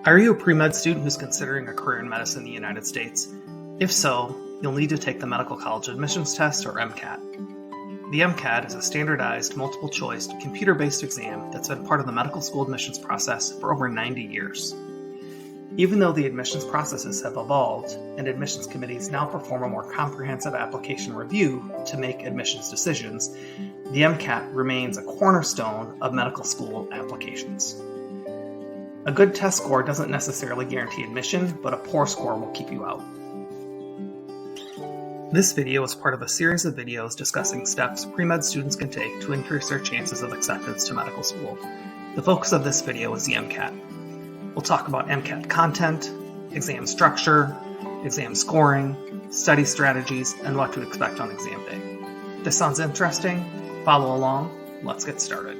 Are you a pre-med student who's considering a career in medicine in the United States? If so, you'll need to take the Medical College Admissions Test, or MCAT. The MCAT is a standardized, multiple-choice, computer-based exam that's been part of the medical school admissions process for over 90 years. Even though the admissions processes have evolved, and admissions committees now perform a more comprehensive application review to make admissions decisions, the MCAT remains a cornerstone of medical school applications. A good test score doesn't necessarily guarantee admission, but a poor score will keep you out. This video is part of a series of videos discussing steps pre-med students can take to increase their chances of acceptance to medical school. The focus of this video is the MCAT. We'll talk about MCAT content, exam structure, exam scoring, study strategies, and what to expect on exam day. If this sounds interesting? Follow along. Let's get started.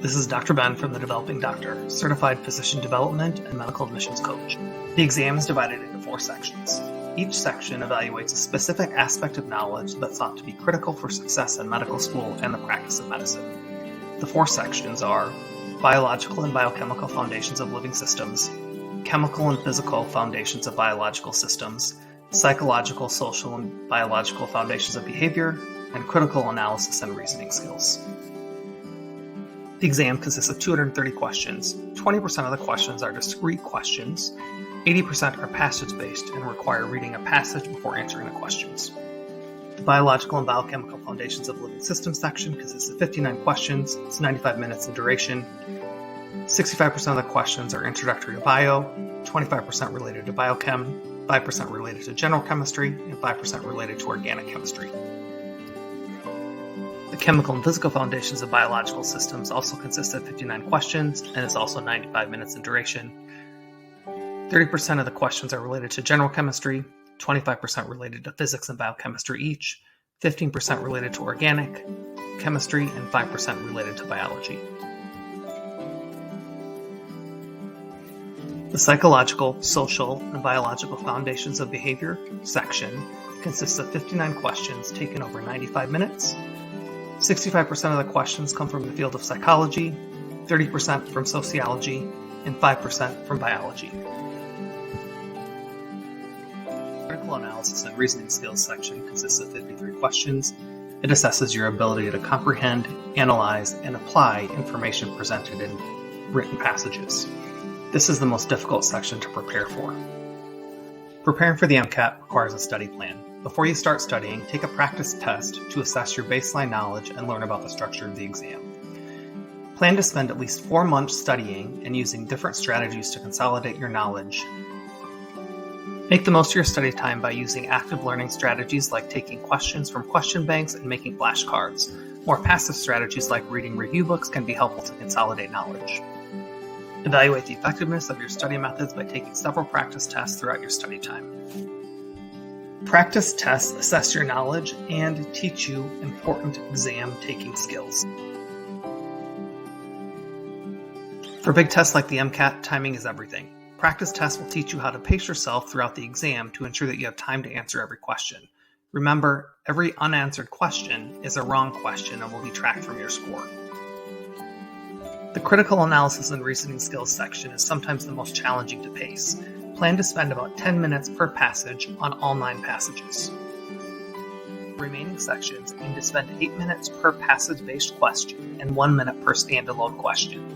This is Dr. Ben from The Developing Doctor, Certified Physician Development and Medical Admissions Coach. The exam is divided into 4 sections. Each section evaluates a specific aspect of knowledge that's thought to be critical for success in medical school and the practice of medicine. The 4 sections are Biological and Biochemical Foundations of Living Systems, Chemical and Physical Foundations of Biological Systems, Psychological, Social, and Biological Foundations of Behavior, and Critical Analysis and Reasoning Skills. The exam consists of 230 questions. 20% of the questions are discrete questions, 80% are passage-based and require reading a passage before answering the questions. The Biological and Biochemical Foundations of Living Systems section consists of 59 questions. It's 95 minutes in duration. 65% of the questions are introductory to bio, 25% related to biochem, 5% related to general chemistry, and 5% related to organic chemistry. The Chemical and Physical Foundations of Biological Systems also consists of 59 questions and is also 95 minutes in duration. 30% of the questions are related to general chemistry, 25% related to physics and biochemistry each, 15% related to organic chemistry, and 5% related to biology. The Psychological, Social, and Biological Foundations of Behavior section consists of 59 questions taken over 95 minutes. 65% of the questions come from the field of psychology, 30% from sociology, and 5% from biology. Critical Analysis and Reasoning Skills section consists of 53 questions. It assesses your ability to comprehend, analyze, and apply information presented in written passages. This is the most difficult section to prepare for. Preparing for the MCAT requires a study plan. Before you start studying, take a practice test to assess your baseline knowledge and learn about the structure of the exam. Plan to spend at least 4 months studying and using different strategies to consolidate your knowledge. Make the most of your study time by using active learning strategies like taking questions from question banks and making flashcards. More passive strategies like reading review books can be helpful to consolidate knowledge. Evaluate the effectiveness of your study methods by taking several practice tests throughout your study time. Practice tests assess your knowledge and teach you important exam-taking skills. For big tests like the MCAT, timing is everything. Practice tests will teach you how to pace yourself throughout the exam to ensure that you have time to answer every question. Remember, every unanswered question is a wrong question and will be tracked from your score. The Critical Analysis and Reasoning Skills section is sometimes the most challenging to pace. Plan to spend about 10 minutes per passage on all 9 passages. The remaining sections aim to spend 8 minutes per passage-based question and 1 minute per standalone question.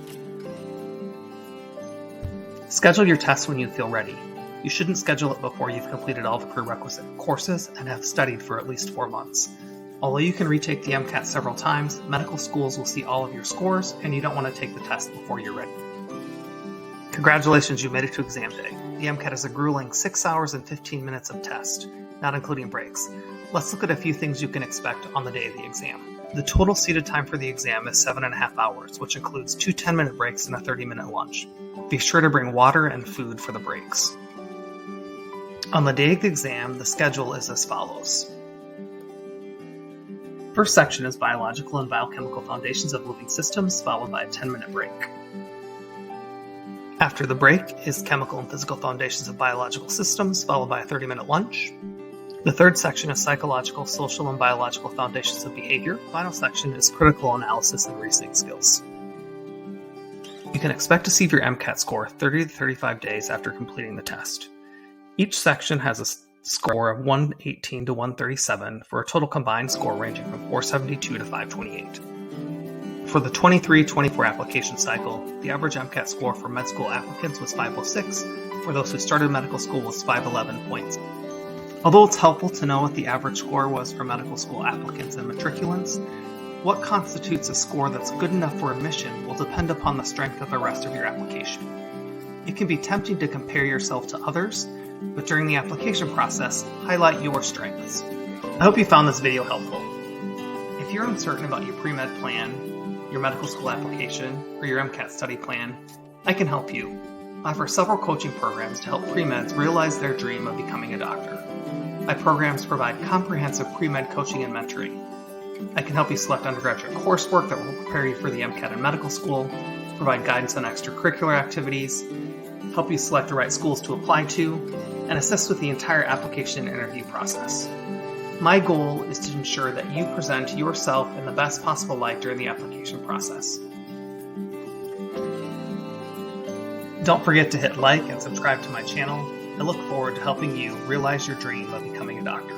Schedule your tests when you feel ready. You shouldn't schedule it before you've completed all the prerequisite courses and have studied for at least 4 months. Although you can retake the MCAT several times, medical schools will see all of your scores and you don't want to take the test before you're ready. Congratulations, you made it to exam day. The MCAT is a grueling 6 hours and 15 minutes of test, not including breaks. Let's look at a few things you can expect on the day of the exam. The total seated time for the exam is 7.5 hours, which includes 2 10-minute breaks and a 30-minute lunch. Be sure to bring water and food for the breaks. On the day of the exam, the schedule is as follows. First section is Biological and Biochemical Foundations of Living Systems, followed by a 10-minute break. After the break is Chemical and Physical Foundations of Biological Systems, followed by a 30-minute lunch. The third section is Psychological, Social, and Biological Foundations of Behavior. The final section is Critical Analysis and Reasoning Skills. You can expect to see your MCAT score 30 to 35 days after completing the test. Each section has a score of 118 to 137 for a total combined score ranging from 472 to 528. For the 23-24 application cycle, the average MCAT score for med school applicants was 506. For those who started medical school was 511 points. Although it's helpful to know what the average score was for medical school applicants and matriculants, what constitutes a score that's good enough for admission will depend upon the strength of the rest of your application. It can be tempting to compare yourself to others, but during the application process, highlight your strengths. I hope you found this video helpful. If you're uncertain about your pre-med plan, your medical school application, or your MCAT study plan, I can help you. I offer several coaching programs to help pre-meds realize their dream of becoming a doctor. My programs provide comprehensive pre-med coaching and mentoring. I can help you select undergraduate coursework that will prepare you for the MCAT and medical school, provide guidance on extracurricular activities, help you select the right schools to apply to, and assist with the entire application and interview process. My goal is to ensure that you present yourself in the best possible light during the application process. Don't forget to hit like and subscribe to my channel. I look forward to helping you realize your dream of becoming a doctor.